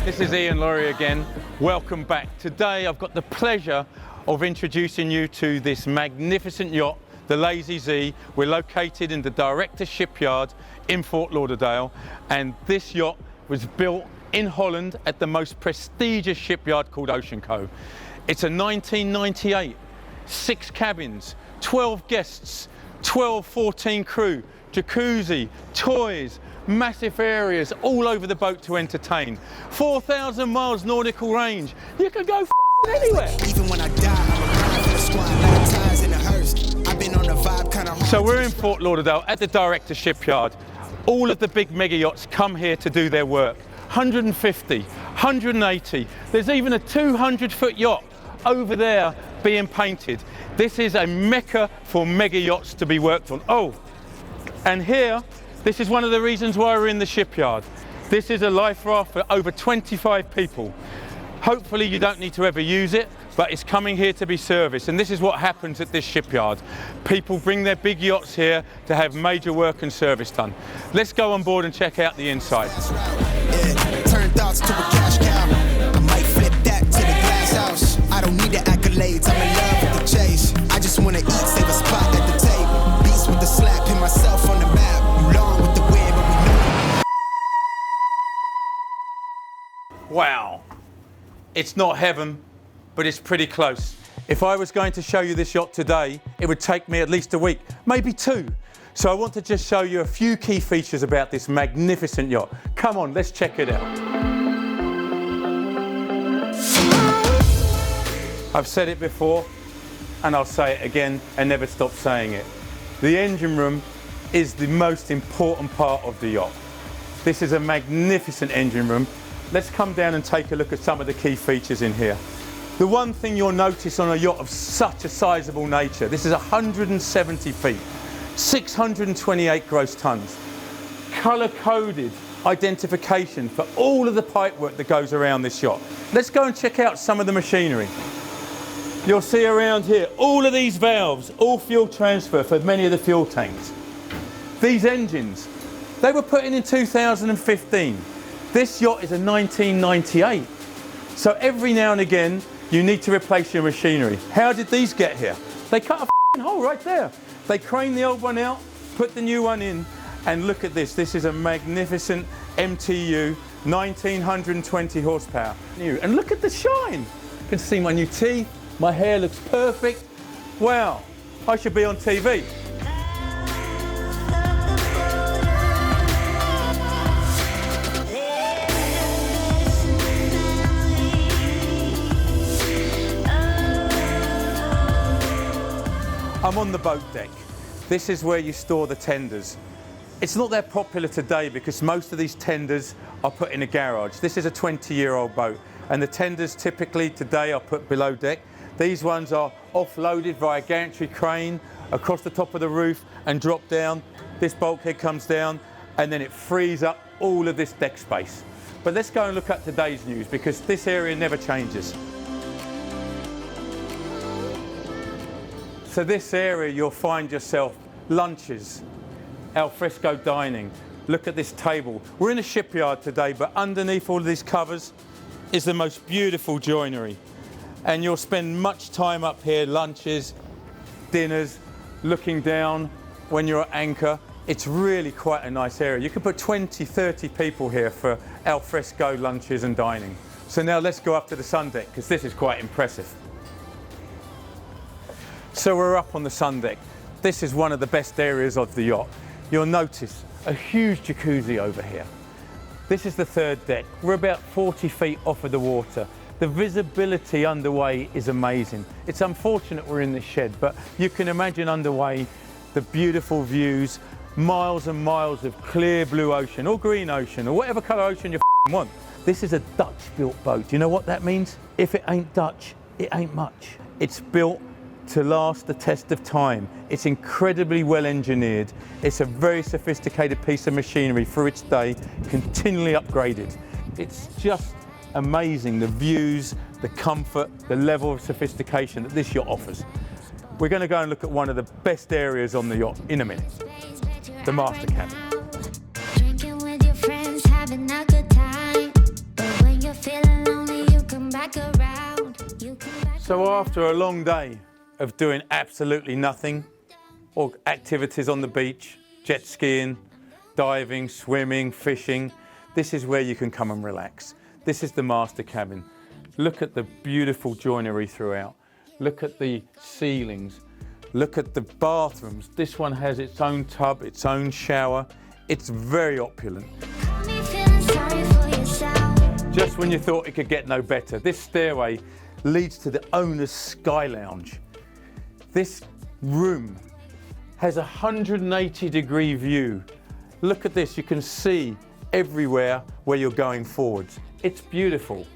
This is Iain Lawrie again. Welcome back. Today I've got the pleasure of introducing you to this magnificent yacht, the Lazy Z. We're located in the Director Shipyard in Fort Lauderdale, and this yacht was built in Holland at the most prestigious shipyard called Oceanco. It's a 1998, 6 cabins, 12 guests, 14 crew, jacuzzi, toys, massive areas all over the boat to entertain. 4,000 miles nautical range. You can go anywhere. Even when I die, I'm a squad, ties in a hearse. I've been on a vibe kind of. So we're in Fort Lauderdale at the Director Shipyard. All of the big mega yachts come here to do their work. 150, 180. There's even a 200-foot yacht over there being painted. This is a mecca for mega yachts to be worked on. Oh, and here, this is one of the reasons why we're in the shipyard. This is a life raft for over 25 people. Hopefully you don't need to ever use it, but it's coming here to be serviced. And this is what happens at this shipyard. People bring their big yachts here to have major work and service done. Let's go on board and check out the inside. Yeah, turn thoughts to a cash cow. I might flip that to the glass house. I don't need the accolades, I'm in love with the chase. I just wanna eat, save a spot at the table. Beats with the slap, pin myself on the map. You long with the wind, but we know. Wow, it's not heaven, but it's pretty close. If I was going to show you this yacht today, it would take me at least a week, maybe 2. So I want to just show you a few key features about this magnificent yacht. Come on, let's check it out. I've said it before, and I'll say it again and never stop saying it. The engine room is the most important part of the yacht. This is a magnificent engine room. Let's come down and take a look at some of the key features in here. The one thing you'll notice on a yacht of such a sizable nature, this is 170 feet, 628 gross tons, colour-coded identification for all of the pipework that goes around this yacht. Let's go and check out some of the machinery. You'll see around here all of these valves, all fuel transfer for many of the fuel tanks. These engines, they were put in 2015. This yacht is a 1998. So every now and again, you need to replace your machinery. How did these get here? They cut a hole right there. They craned the old one out, put the new one in, and look at this. This is a magnificent MTU, 1920 horsepower. New. And look at the shine. You can see my new teeth. My hair looks perfect. Wow, I should be on TV. I'm on the boat deck. This is where you store the tenders. It's not that popular today because most of these tenders are put in a garage. This is a 20-year-old boat, and the tenders typically today are put below deck. These ones are offloaded via gantry crane across the top of the roof and drop down. This bulkhead comes down and then it frees up all of this deck space. But let's go and look at today's news because this area never changes. So this area, you'll find yourself lunches, alfresco dining. Look at this table. We're in a shipyard today, but underneath all of these covers is the most beautiful joinery. And you'll spend much time up here, lunches, dinners, looking down when you're at anchor. It's really quite a nice area. You can put 20, 30 people here for alfresco lunches and dining. So now let's go up to the sun deck, because this is quite impressive. So we're up on the sun deck. This is one of the best areas of the yacht. You'll notice a huge jacuzzi over here. This is the 3rd deck. We're about 40 feet off of the water. The visibility underway is amazing. It's unfortunate we're in this shed, but you can imagine underway the beautiful views, miles and miles of clear blue ocean or green ocean or whatever colour ocean you want. This is a Dutch-built boat. Do you know what that means? If it ain't Dutch, it ain't much. It's built to last the test of time. It's incredibly well engineered. It's a very sophisticated piece of machinery for its day, continually upgraded. It's just amazing, the views, the comfort, the level of sophistication that this yacht offers. We're going to go and look at one of the best areas on the yacht in a minute, the master cabin. Drinking with your friends, having a good time. But when you're So after a long day of doing absolutely nothing, or activities on the beach, jet skiing, diving, swimming, fishing, this is where you can come and relax. This is the master cabin. Look at the beautiful joinery throughout. Look at the ceilings. Look at the bathrooms. This one has its own tub, its own shower. It's very opulent. Just when you thought it could get no better, this stairway leads to the owner's sky lounge. This room has a 180-degree view. Look at this, you can see everywhere where you're going forwards. It's beautiful.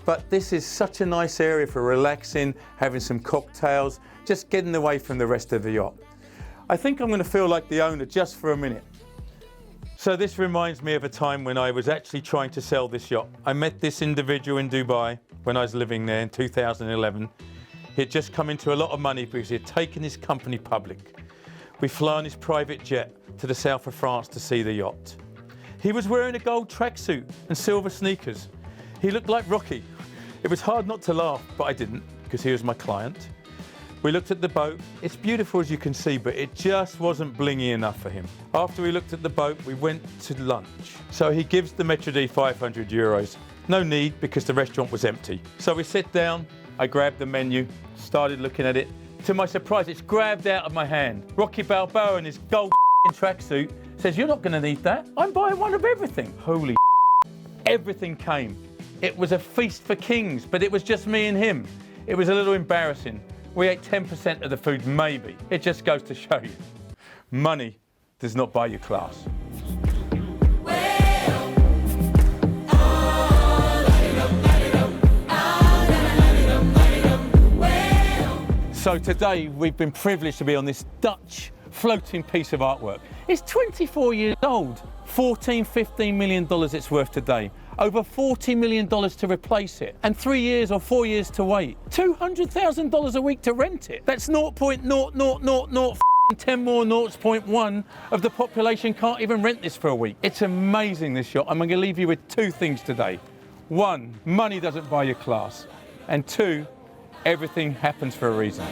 But this is such a nice area for relaxing, having some cocktails, just getting away from the rest of the yacht. I think I'm going to feel like the owner just for a minute. So this reminds me of a time when I was actually trying to sell this yacht. I met this individual in Dubai when I was living there in 2011. He had just come into a lot of money because he had taken his company public. We flew on his private jet to the south of France to see the yacht. He was wearing a gold tracksuit and silver sneakers. He looked like Rocky. It was hard not to laugh, but I didn't because he was my client. We looked at the boat. It's beautiful as you can see, but it just wasn't blingy enough for him. After we looked at the boat, we went to lunch. So he gives the maitre d' 500 euros. No need because the restaurant was empty. So we sit down, I grabbed the menu, started looking at it. To my surprise, it's grabbed out of my hand. Rocky Balboa in his gold tracksuit says, "You're not going to need that. I'm buying one of everything." Holy everything came. It was a feast for kings, but it was just me and him. It was a little embarrassing. We ate 10% of the food, maybe. It just goes to show you. Money does not buy you class. So today we've been privileged to be on this Dutch floating piece of artwork. It's 24 years old. $15 million it's worth today. Over $40 million to replace it. And 3 years or 4 years to wait. $200,000 a week to rent it. That's 0.00010 more 0.1 of the population can't even rent this for a week. It's amazing, this yacht. I'm going to leave you with two things today. One, money doesn't buy you class. And two, everything happens for a reason.